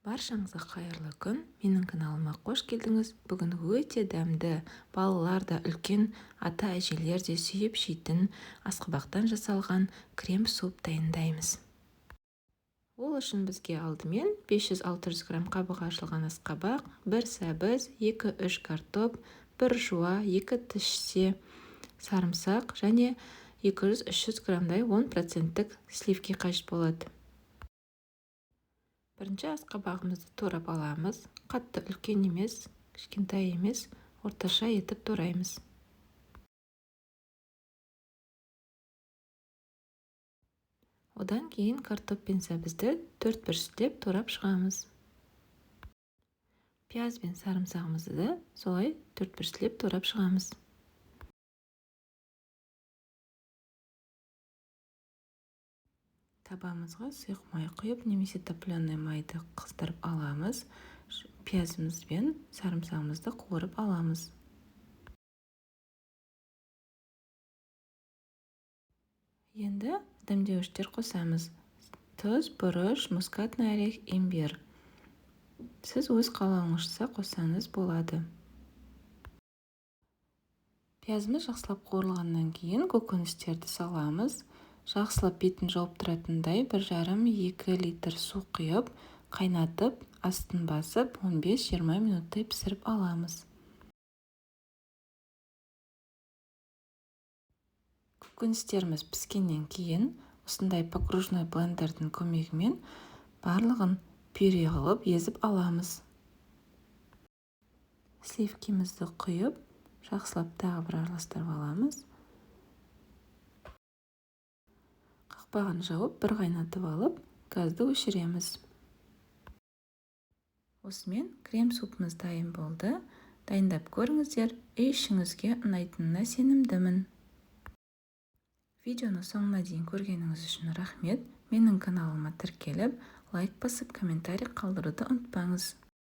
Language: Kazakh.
Баршаңызға қайырлы күн. Менің каналыма қош келдіңіз. Бүгін өте дәмді, балалар да үлкен ата-әжелер де сүйіп жейтін асқабақтан жасалған крем-суп дайындаймыз. Ол үшін бізге алдымен 500-600 грамм қабығы ашылған асқабақ, 1 сәбіз, 2-3 картоп, 1 жуа, 2 тіссе сарымсақ және 200-300 граммдай 10% сливки қажет болады. Бірінші асқабағымызды турап аламыз. Қатты үлкен емес, кішкентай емес, орташа етіп тураймыз. Одан кейін картоп пен сәбізді 4 сілеп турап шығамыз. Пияз бен сарымсағымызды да солай 4 сілеп турап шығамыз. Табамызға сұйық май құйып, немесе топленый майды қыздырып аламыз. Пиязымыз бен сарымсағымызды қуырып аламыз. Енді дәмдеуіштер қосамыз. Тұз, бұрыш, мускатный орех, имбир. Сіз өз қалауыңызша қосаңыз болады. Пиязымыз жақсылап қуырылғаннан кейін көкөністерді саламыз. Жақсылап бетін жауып тұратындай 1,5-2 литр су құйып, қайнатып, астын басып 15-20 минуттай пісіріп аламыз. Көкөністеріміз піскеннен кейін осындай погружной блендердің көмегімен барлығын пюре қылып езіп аламыз. Сливкимізді құйып, жақсылап тағы бір араластырып аламыз. Қақпағын жауып, бір қайнатып алып, газды өшіреміз. Осымен крем-супымыз дайын болды. Дайындап көріңіздер, үй ішіңізге ұнайтынына сенімдімін. Видеоны соңына дейін көргеніңіз үшін рахмет. Менің каналыма тіркеліп, лайк басып, комментарий қалдыруды ұмытпаңыз.